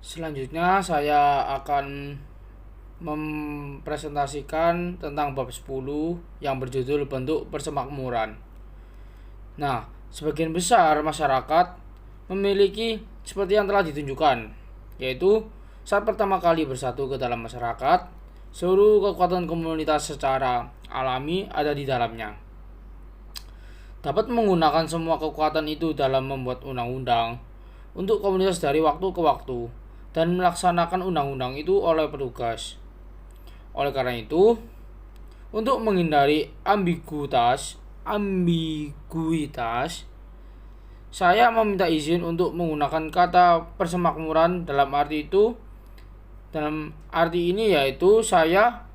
Selanjutnya saya akan mempresentasikan tentang bab 10 yang berjudul bentuk persemakmuran. Nah, sebagian besar masyarakat memiliki seperti yang telah ditunjukkan, yaitu saat pertama kali bersatu ke dalam masyarakat, seluruh kekuatan komunitas secara alami ada di dalamnya. Dapat menggunakan semua kekuatan itu dalam membuat undang-undang untuk komunitas dari waktu ke waktu dan melaksanakan undang-undang itu oleh petugas. Oleh karena itu, untuk menghindari ambiguitas, saya meminta izin untuk menggunakan kata persemakmuran dalam arti ini yaitu saya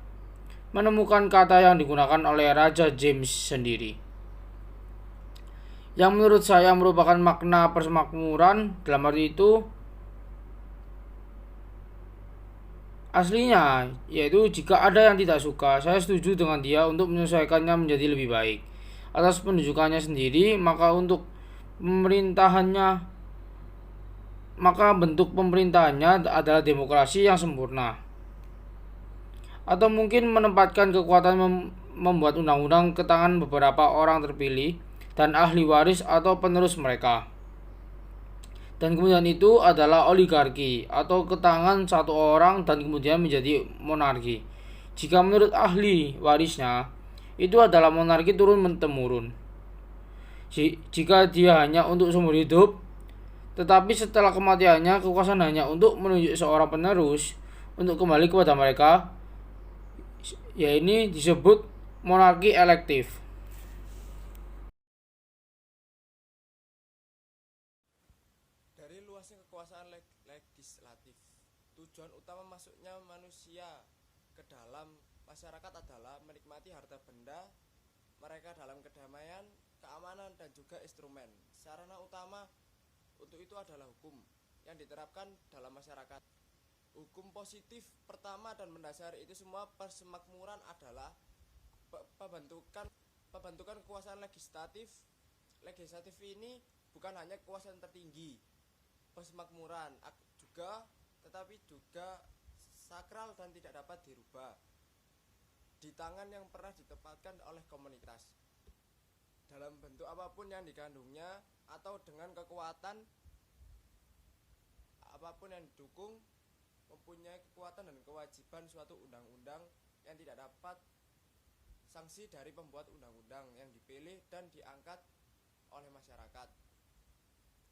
menemukan kata yang digunakan oleh Raja James sendiri, yang menurut saya merupakan makna persemakmuran dalam arti itu aslinya, yaitu jika ada yang tidak suka, saya setuju dengan dia untuk menyesuaikannya menjadi lebih baik atas penunjukannya sendiri, maka bentuk pemerintahannya adalah demokrasi yang sempurna. Atau mungkin menempatkan kekuatan membuat undang-undang ke tangan beberapa orang terpilih dan ahli waris atau penerus mereka. Dan kemudian itu adalah oligarki atau ke tangan satu orang dan kemudian menjadi monarki. Jika menurut ahli warisnya, itu adalah monarki turun-temurun. Jika dia hanya untuk seumur hidup, tetapi setelah kematiannya kekuasaan hanya untuk menunjuk seorang penerus untuk kembali kepada mereka, ya ini disebut monarki elektif. Dari luasnya kekuasaan legislatif, tujuan utama masuknya manusia ke dalam masyarakat adalah menikmati harta benda mereka dalam kedamaian, keamanan, dan juga instrumen. Sarana utama untuk itu adalah hukum yang diterapkan dalam masyarakat. Hukum positif pertama dan mendasar itu semua persemakmuran adalah pembentukan kekuasaan legislatif. Legislatif ini bukan hanya kekuasaan tertinggi persemakmuran tetapi juga sakral dan tidak dapat dirubah di tangan yang pernah ditempatkan oleh komunitas dalam bentuk apapun yang dikandungnya atau dengan kekuatan apapun yang didukung, mempunyai kekuatan dan kewajiban suatu undang-undang yang tidak dapat sanksi dari pembuat undang-undang yang dipilih dan diangkat oleh masyarakat.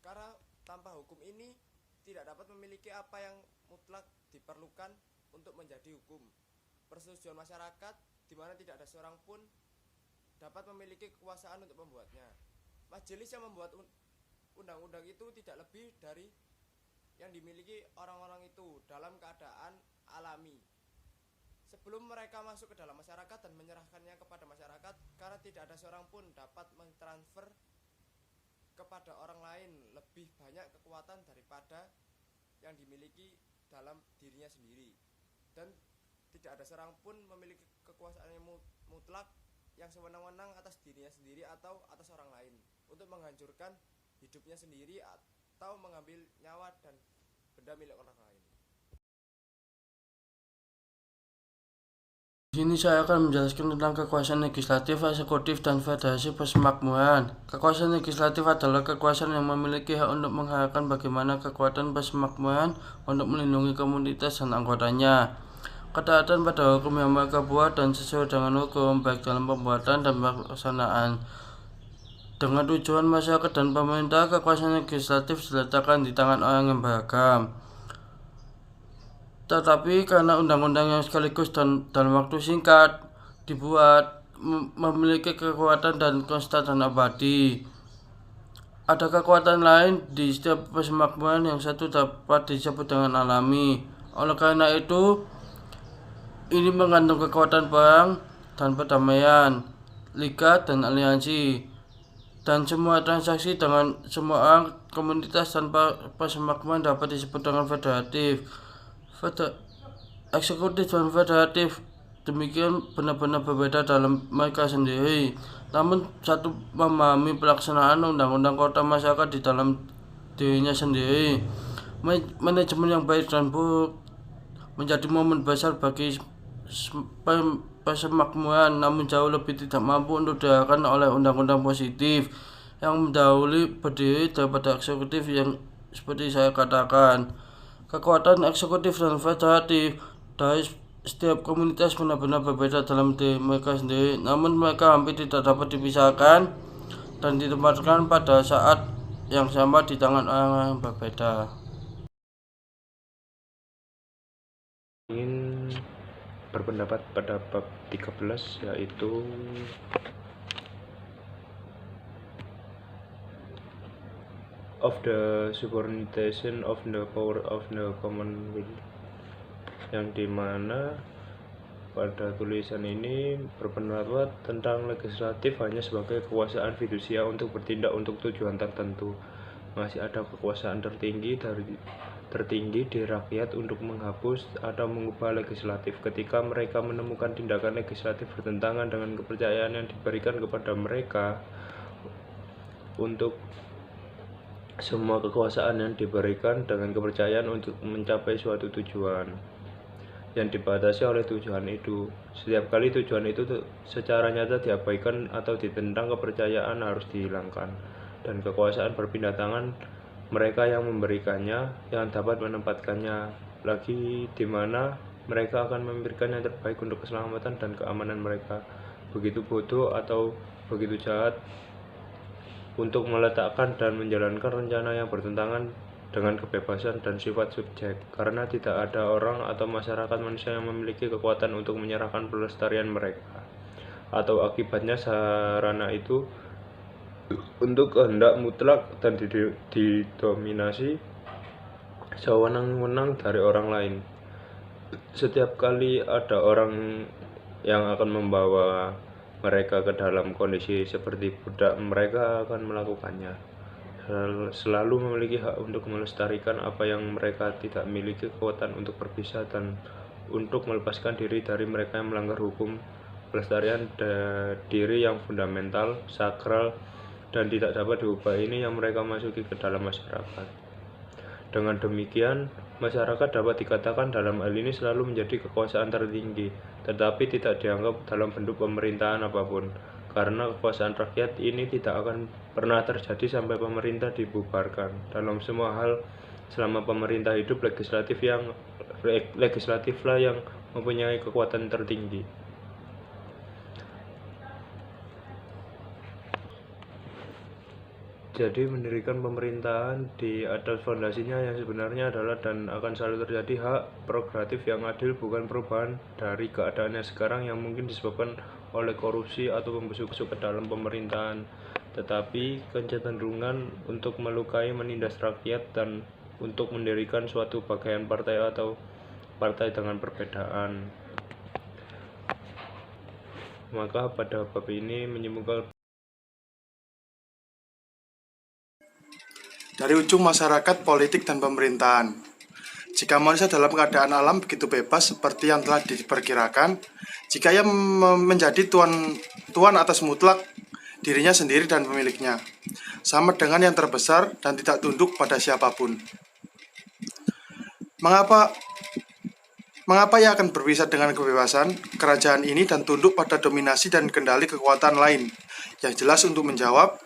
Karena tanpa hukum ini tidak dapat memiliki apa yang mutlak diperlukan untuk menjadi hukum. Persetujuan masyarakat di mana tidak ada seorang pun dapat memiliki kekuasaan untuk membuatnya. Majelis yang membuat undang-undang itu tidak lebih dari yang dimiliki orang-orang itu dalam keadaan alami. Sebelum mereka masuk ke dalam masyarakat dan menyerahkannya kepada masyarakat, karena tidak ada seorang pun dapat mentransfer kepada orang lain lebih banyak kekuatan daripada yang dimiliki dalam dirinya sendiri, dan tidak ada seorang pun memiliki kekuasaan yang mutlak yang sewenang-wenang atas dirinya sendiri atau atas orang lain untuk menghancurkan hidupnya sendiri atau mengambil nyawa dan benda milik orang lain. Di sini saya akan menjelaskan tentang kekuasaan legislatif, eksekutif, dan federasi persemakmuran. Kekuasaan legislatif adalah kekuasaan yang memiliki hak untuk mengharapkan bagaimana kekuatan persemakmuran untuk melindungi komunitas dan anggotanya. Ketaatan pada hukum yang mereka buat dan sesuai dengan hukum, baik dalam pembuatan dan pelaksanaan. Dengan tujuan masyarakat dan pemerintah, kekuasaan legislatif diletakkan di tangan orang yang beragam. Tetapi karena undang-undang yang sekaligus dan dalam waktu singkat dibuat memiliki kekuatan dan konstan dan abadi. Ada kekuatan lain di setiap persemakmuran yang satu dapat disebut dengan alami. Oleh karena itu, ini mengandung kekuatan perang dan perdamaian, liga dan aliansi, dan semua transaksi dengan semua orang, komunitas tanpa persemakmuran dapat disebut dengan federatif. Eksekutif dan federatif demikian benar-benar berbeda dalam mereka sendiri, namun satu memahami pelaksanaan undang-undang kota masyarakat di dalam dirinya sendiri. Manajemen yang baik dan buruk menjadi momen besar bagi persemakmuran, namun jauh lebih tidak mampu untuk diarahkan oleh undang-undang positif yang mendahului berdiri daripada eksekutif yang seperti saya katakan. Kekuatan eksekutif dan federatif dari setiap komunitas benar-benar berbeda dalam diri mereka sendiri, namun mereka hampir tidak dapat dipisahkan dan ditempatkan pada saat yang sama di tangan orang yang berbeda. Ingin berpendapat pada bab 13, yaitu of the subordination of the power of the Commonwealth, yang dimana pada tulisan ini berpendapat tentang legislatif hanya sebagai kekuasaan fidusia untuk bertindak untuk tujuan tertentu. Masih ada kekuasaan tertinggi di rakyat untuk menghapus atau mengubah legislatif. Ketika mereka menemukan tindakan legislatif bertentangan dengan kepercayaan yang diberikan kepada mereka, untuk semua kekuasaan yang diberikan dengan kepercayaan untuk mencapai suatu tujuan yang dibatasi oleh tujuan itu. Setiap kali tujuan itu secara nyata diabaikan atau ditentang, kepercayaan harus dihilangkan, dan kekuasaan berpindah tangan mereka yang memberikannya, yang dapat menempatkannya lagi di mana mereka akan memberikan yang terbaik untuk keselamatan dan keamanan mereka. Begitu bodoh atau begitu jahat untuk meletakkan dan menjalankan rencana yang bertentangan dengan kebebasan dan sifat subjek, karena tidak ada orang atau masyarakat manusia yang memiliki kekuatan untuk menyerahkan pelestarian mereka atau akibatnya sarana itu untuk kehendak mutlak dan didominasi sewenang-wenang dari orang lain. Setiap kali ada orang yang akan membawa mereka ke dalam kondisi seperti budak, mereka akan melakukannya. Selalu memiliki hak untuk melestarikan apa yang mereka tidak miliki kekuatan untuk berpisah dan untuk melepaskan diri dari mereka yang melanggar hukum pelestarian diri yang fundamental, sakral, dan tidak dapat diubah ini yang mereka masuki ke dalam masyarakat. Dengan demikian, masyarakat dapat dikatakan dalam hal ini selalu menjadi kekuasaan tertinggi, tetapi tidak dianggap dalam bentuk pemerintahan apapun, karena kekuasaan rakyat ini tidak akan pernah terjadi sampai pemerintah dibubarkan. Dalam semua hal, selama pemerintah hidup, legislatiflah yang mempunyai kekuatan tertinggi. Jadi mendirikan pemerintahan di atas fondasinya yang sebenarnya adalah dan akan selalu terjadi hak prerogatif yang adil, bukan perubahan dari keadaan yang sekarang yang mungkin disebabkan oleh korupsi atau pembusuk ke dalam pemerintahan, tetapi kecenderungan untuk melukai, menindas rakyat, dan untuk mendirikan suatu bagian partai atau partai dengan perbedaan. Maka pada bab ini menyimpulkan dari ujung masyarakat, politik, dan pemerintahan. Jika manusia dalam keadaan alam begitu bebas seperti yang telah diperkirakan, jika ia menjadi tuan atas mutlak dirinya sendiri dan pemiliknya, sama dengan yang terbesar dan tidak tunduk pada siapapun. Mengapa ia akan berpisah dengan kebebasan kerajaan ini dan tunduk pada dominasi dan kendali kekuatan lain? Yang jelas untuk menjawab,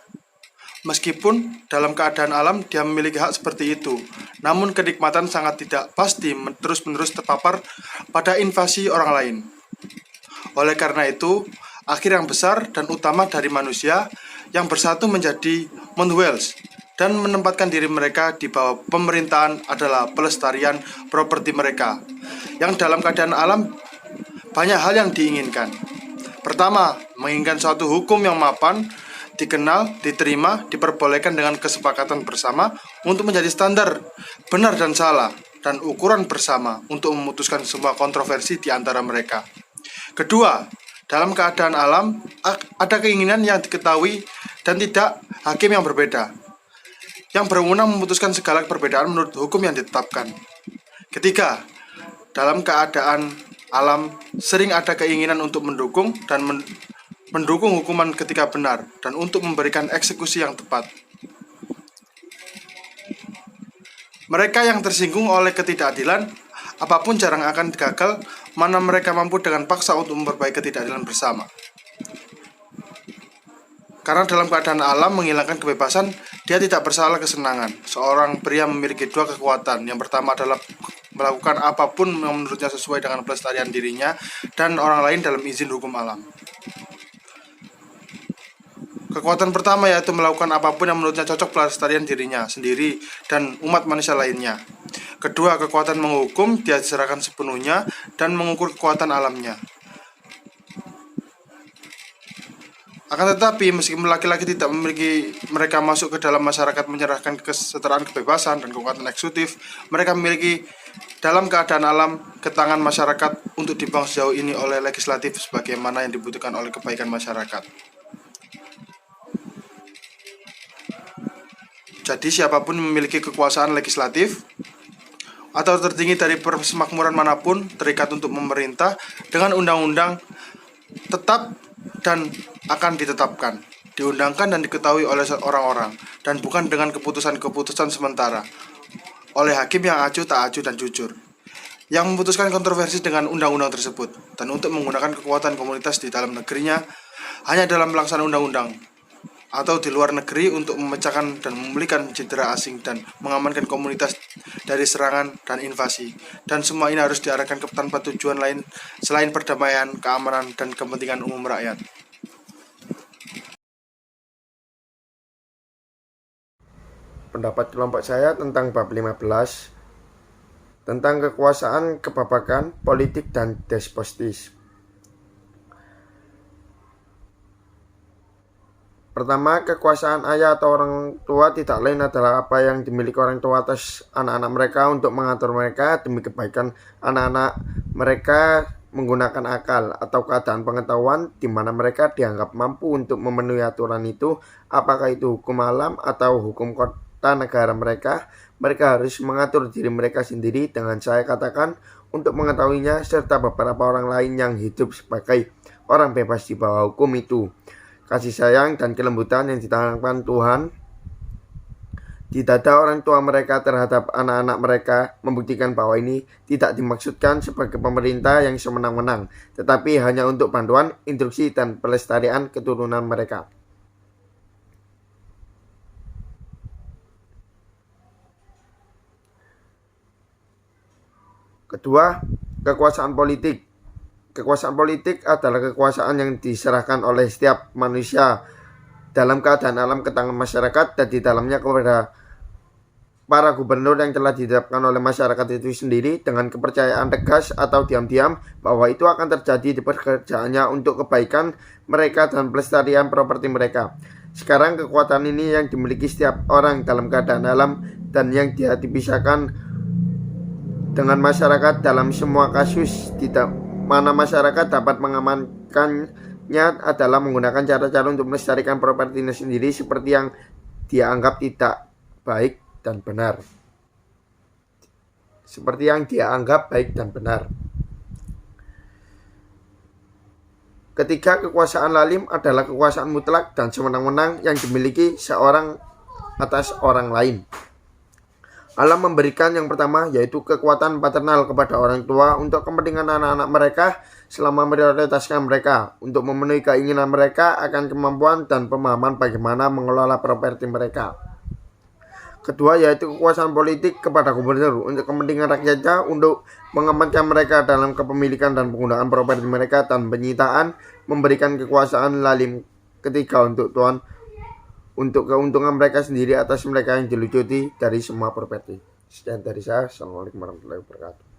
meskipun dalam keadaan alam dia memiliki hak seperti itu, namun kenikmatan sangat tidak pasti terus-menerus terpapar pada invasi orang lain. Oleh karena itu, akhir yang besar dan utama dari manusia yang bersatu menjadi Commonwealth dan menempatkan diri mereka di bawah pemerintahan adalah pelestarian properti mereka, yang dalam keadaan alam banyak hal yang diinginkan. Pertama, menginginkan suatu hukum yang mapan, dikenal, diterima, diperbolehkan dengan kesepakatan bersama untuk menjadi standar benar dan salah, dan ukuran bersama untuk memutuskan semua kontroversi di antara mereka. Kedua, dalam keadaan alam ada keinginan yang diketahui dan tidak hakim yang berbeda, yang berwenang memutuskan segala perbedaan menurut hukum yang ditetapkan. Ketiga, dalam keadaan alam sering ada keinginan untuk mendukung hukuman ketika benar dan untuk memberikan eksekusi yang tepat. Mereka yang tersinggung oleh ketidakadilan, apapun jarang akan gagal, mana mereka mampu dengan paksa untuk memperbaiki ketidakadilan bersama. Karena dalam keadaan alam menghilangkan kebebasan, dia tidak bersalah kesenangan. Seorang pria memiliki dua kekuatan. Yang pertama adalah melakukan apapun yang menurutnya sesuai dengan pelestarian dirinya dan orang lain dalam izin hukum alam. Kekuatan pertama yaitu melakukan apapun yang menurutnya cocok pelestarian dirinya sendiri dan umat manusia lainnya. Kedua, kekuatan menghukum dia diserahkan sepenuhnya dan mengukur kekuatan alamnya. Akan tetapi, meskipun laki-laki tidak memiliki mereka masuk ke dalam masyarakat menyerahkan kesetaraan kebebasan dan kekuatan eksekutif, mereka memiliki dalam keadaan alam ke tangan masyarakat untuk dibuang sejauh ini oleh legislatif sebagaimana yang dibutuhkan oleh kebaikan masyarakat. Jadi siapapun memiliki kekuasaan legislatif atau tertinggi dari persemakmuran manapun terikat untuk memerintah dengan undang-undang tetap dan akan ditetapkan, diundangkan dan diketahui oleh orang-orang, dan bukan dengan keputusan-keputusan sementara oleh hakim yang acuh, tak acuh, dan jujur, yang memutuskan kontroversi dengan undang-undang tersebut, dan untuk menggunakan kekuatan komunitas di dalam negerinya hanya dalam pelaksanaan undang-undang atau di luar negeri untuk memecahkan dan memulihkan cedera asing dan mengamankan komunitas dari serangan dan invasi. Dan semua ini harus diarahkan tanpa tujuan lain selain perdamaian, keamanan, dan kepentingan umum rakyat. Pendapat kelompok saya tentang bab 15 tentang kekuasaan, kebabakan, politik, dan despotis. Pertama, kekuasaan ayah atau orang tua tidak lain adalah apa yang dimiliki orang tua atas anak-anak mereka untuk mengatur mereka demi kebaikan anak-anak mereka menggunakan akal atau keadaan pengetahuan di mana mereka dianggap mampu untuk memenuhi aturan itu, apakah itu hukum alam atau hukum kota negara mereka. Mereka harus mengatur diri mereka sendiri dengan saya katakan untuk mengetahuinya serta beberapa orang lain yang hidup sebagai orang bebas di bawah hukum itu. Kasih sayang dan kelembutan yang ditanamkan Tuhan di dada orang tua mereka terhadap anak-anak mereka membuktikan bahwa ini tidak dimaksudkan sebagai pemerintah yang semenang-menang, tetapi hanya untuk bantuan, instruksi, dan pelestarian keturunan mereka. Kedua, kekuasaan politik. Kekuasaan politik adalah kekuasaan yang diserahkan oleh setiap manusia dalam keadaan alam ke tangan masyarakat dan di dalamnya kepada para gubernur yang telah ditetapkan oleh masyarakat itu sendiri dengan kepercayaan tegas atau diam-diam bahwa itu akan terjadi di pekerjaannya untuk kebaikan mereka dan pelestarian properti mereka. Sekarang kekuatan ini yang dimiliki setiap orang dalam keadaan alam dan yang dia dipisahkan dengan masyarakat dalam semua kasus tidak mana masyarakat dapat mengamankannya adalah menggunakan cara-cara untuk melestarikan propertinya sendiri seperti yang dia anggap tidak baik dan benar. Seperti yang dia anggap baik dan benar. Ketiga, kekuasaan lalim adalah kekuasaan mutlak dan sewenang-wenang yang dimiliki seorang atas orang lain. Allah memberikan yang pertama yaitu kekuatan paternal kepada orang tua untuk kepentingan anak-anak mereka selama memprioritaskan mereka untuk memenuhi keinginan mereka akan kemampuan dan pemahaman bagaimana mengelola properti mereka. Kedua yaitu kekuasaan politik kepada gubernur untuk kepentingan rakyatnya untuk mengamankan mereka dalam kepemilikan dan penggunaan properti mereka dan penyitaan, memberikan kekuasaan lalim. Ketiga untuk Tuhan untuk keuntungan mereka sendiri atas mereka yang dilucuti dari semua properti. Sekian dari saya. Assalamualaikum warahmatullahi wabarakatuh.